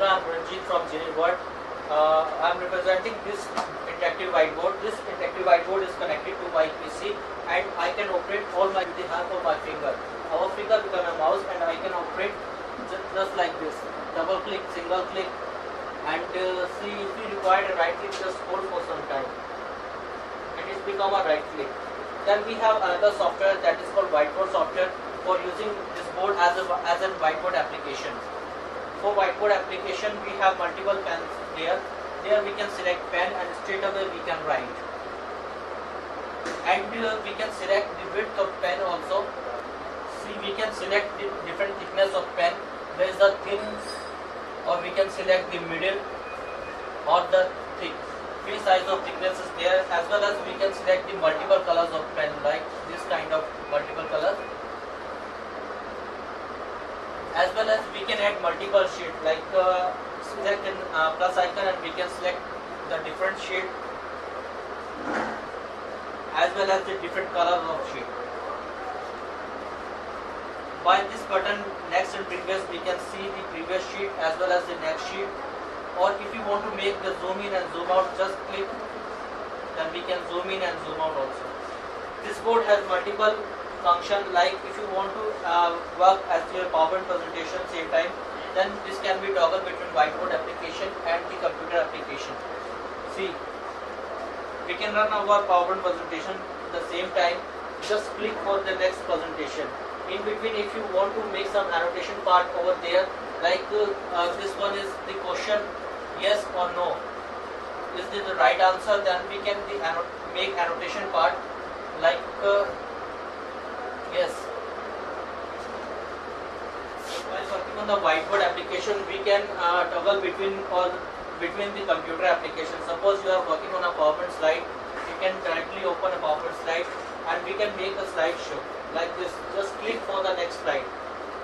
I'm Ranjit from Genie World. I'm representing this interactive whiteboard. This interactive whiteboard is connected to my PC and I can operate all my with the help of my finger. Our finger become a mouse and I can operate just like this. Double click, single click, and see if you require a right click, just hold for some time. And it's become a right click. Then we have another software that is called whiteboard software for using this board as a whiteboard application. For whiteboard application, we have multiple pens there. There we can select pen and straight away we can write. And we can select the width of pen also. See, we can select the different thickness of pen. There is the thin, or we can select the middle or the thick. Three size of thickness is there, as well as we can select the multiple colors of pen, like this kind of multiple colors. As well as we can add multiple shade, like select an plus icon and we can select the different shade as well as the different colors of shade. By this button, next and previous, we can see the previous sheet as well as the next sheet. Or if you want to make the zoom in and zoom out, just click, then we can zoom in and zoom out also. This board has multiple function, like if you want to work as your PowerPoint presentation same time, then this can be toggled between whiteboard application and the computer application. See, we can run our PowerPoint presentation at the same time. Just click for the next presentation. In between, if you want to make some annotation part over there, like this one is the question, yes or no. Is this the right answer? Then we can make annotation part like yes. While working on the whiteboard application, we can toggle between the computer application. Suppose you are working on a PowerPoint slide, you can directly open a PowerPoint slide and we can make a slideshow like this. Just click for the next slide.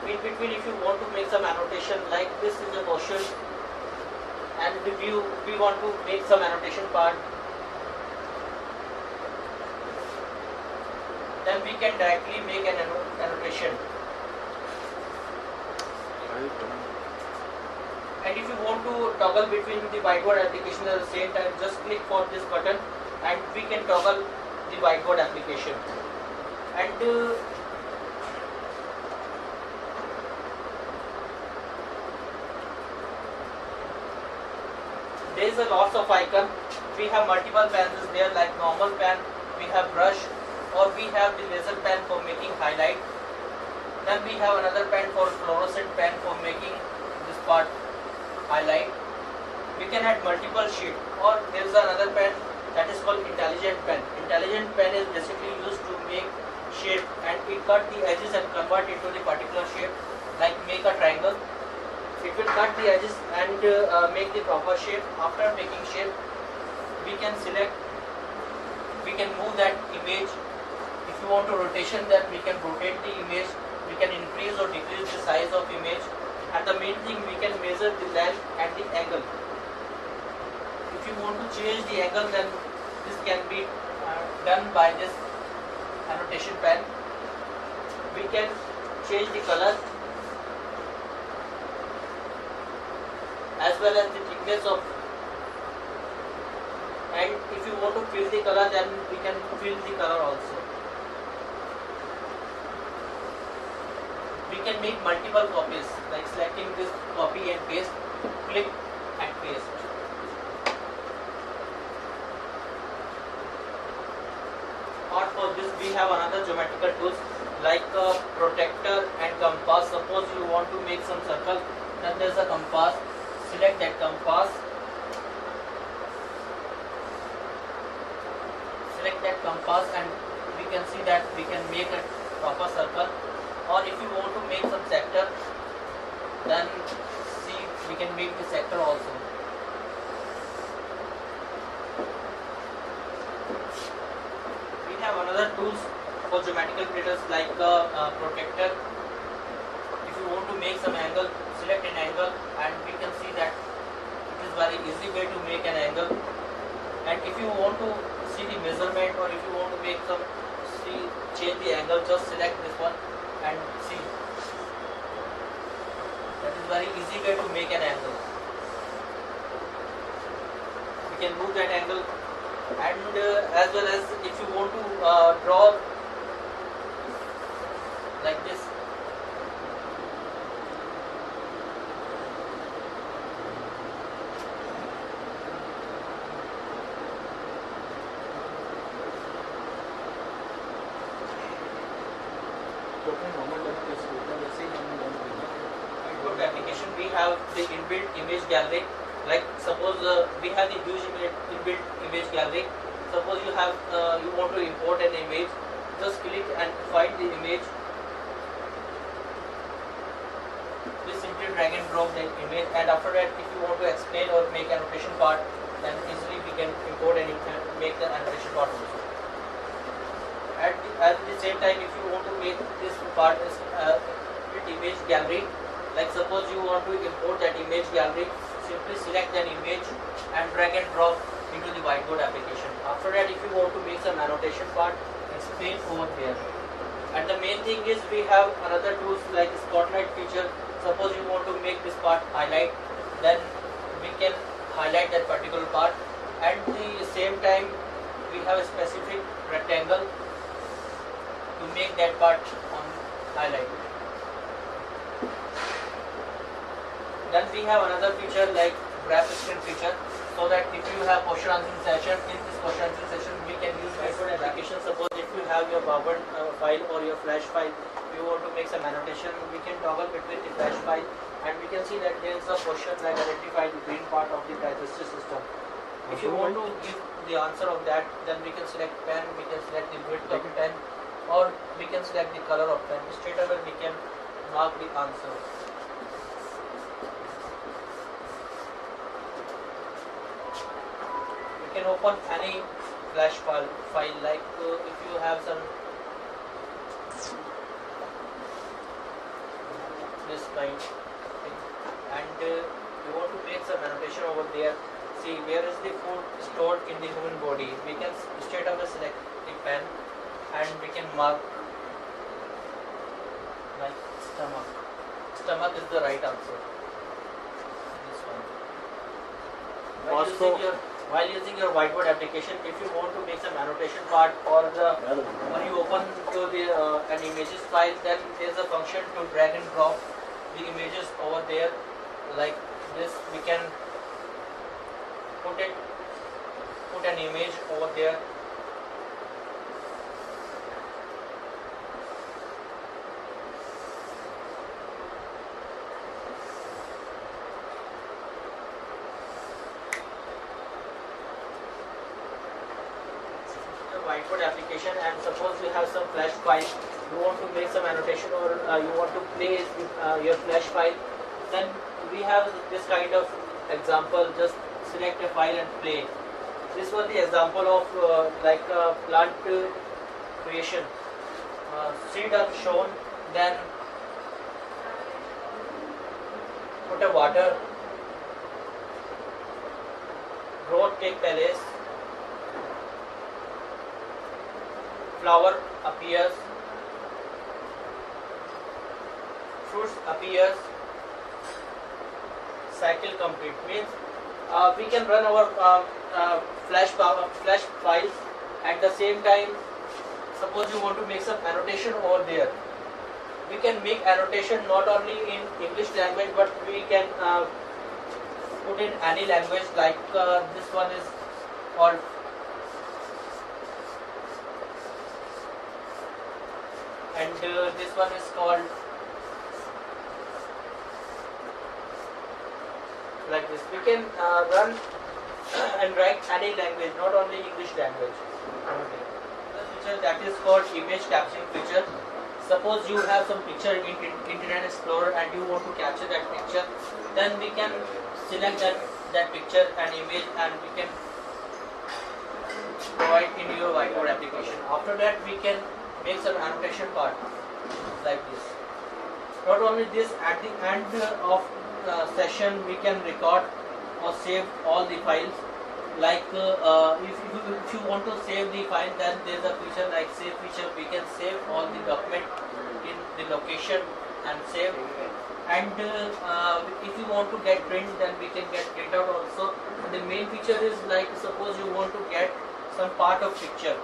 In between, if you want to make some annotation, like this is a question and we want to make some annotation part, then we can directly make an annotation. And if you want to toggle between the whiteboard application at the same time, just click for this button and we can toggle the whiteboard application. And there is a lots of icon. We have multiple pens there, like normal pen, we have brush, or we have the laser pen for making highlight. Then we have another pen for fluorescent pen for making this part highlight. We can add multiple sheet, or there is another pen that is called intelligent pen. Intelligent pen is basically used to make shape and it cut the edges and convert into the particular shape, like make a triangle. It will cut the edges and make the proper shape. After making shape, we can select, we can move that image. If you want to rotation, then we can rotate the image. We can increase or decrease the size of image. And the main thing, we can measure the length and the angle. If you want to change the angle, then this can be done by this annotation pen. We can change the color as well as the thickness of, and if you want to fill the color, then we can fill the color also. We can make multiple copies, like selecting this copy and paste, click and paste. Apart from this, we have another geometrical tools like protractor and compass. Suppose you want to make some circle, then there is a compass. Select that compass. Select that compass and we can see that we can make a proper circle. Or if you want to make some sector, then see, we can make the sector also. We have another tools for geometrical creators like protractor. If you want to make some angle, select an angle and we can see that it is very easy way to make an angle. And if you want to see the measurement, or if you want to make some change the angle, just select this one and see. That is very easy way to make an angle. can move that angle, and as well as if you want to draw like this. Whiteboard application, we have the inbuilt image gallery. Like suppose we have the huge inbuilt image gallery. Suppose you have you want to import an image, just click and find the image. Please simply drag and drop the image, and after that if you want to explain or make annotation part, then easily we can import and make the annotation part also. At the same time, if you want to make this part as image gallery, like suppose you want to import that image gallery, simply select an image and drag and drop into the whiteboard application. After that, if you want to make some annotation part, explain over there. And the main thing is we have another tools like spotlight feature. Suppose you want to make this part highlight, then we can highlight that particular part. At the same time, we have a specific rectangle to make that part on highlight. Then we have another feature like graph screen feature, so that if you have question answering session, in this question answering session we can use whiteboard application. Suppose if you have your PowerPoint file or your Flash file, you want to make some annotation, we can toggle between the Flash file, and we can see that there is a question like identify the green part of the digestive system. If you want to give the answer of that, then we can select pen, we can select the width of pen, or we can select the color of pen. Straight away we can mark the answer. You can open any Flash file like if you have some this kind thing, and you want to make some annotation over there. See, where is the food stored in the human body? We can straight away select the pen and we can mark like stomach. Stomach is the right answer. This one. While using your whiteboard application, if you want to make some annotation part, or when you open to the an images file, then there is a function to drag and drop the images over there. Like this, we can put an image over there. Whiteboard application, and suppose you have some Flash file, you want to make some annotation, or you want to play your Flash file, then we have this kind of example. Just select a file and play. This was the example of like plant creation. Seed are shown, then put a water, growth take place, flower appears, fruits appears, cycle complete. Means we can run our Flash files at the same time. Suppose you want to make some annotation over there, we can make annotation not only in English language, but we can put in any language. Like this one is called and this one is called like this. We can run and write any language, not only English language. The feature that is called image capturing feature. Suppose you have some picture in Internet Explorer and you want to capture that picture, then we can select that picture and image, and we can provide in your whiteboard application. After that, we can make some annotation part like this. Not only this, at the end of session we can record or save all the files. Like if you want to save the file, then there is a feature like save feature. We can save all the document in the location and save. And if you want to get print, then we can get printout also. The main feature is like suppose you want to get some part of picture,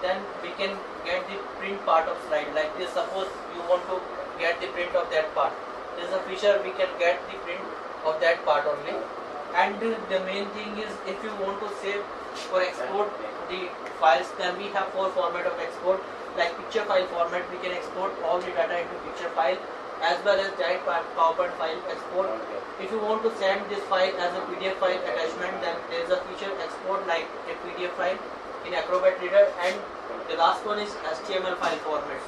then we can get the print part of slide like this. Suppose you want to get the print of that part, there is a feature we can get the print of that part only. And the main thing is if you want to save or export the files, then we have 4 format of export. Like picture file format, we can export all the data into picture file, as well as direct PowerPoint file export. If you want to send this file as a PDF file attachment, then there is a feature export like a PDF file in Acrobat Reader. And the last one is HTML file format.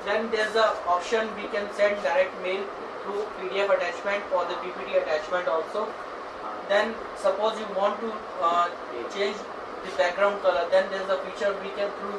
Then there is a option we can send direct mail through PDF attachment or the PPT attachment also. Then suppose you want to change the background color, then there is a feature we can through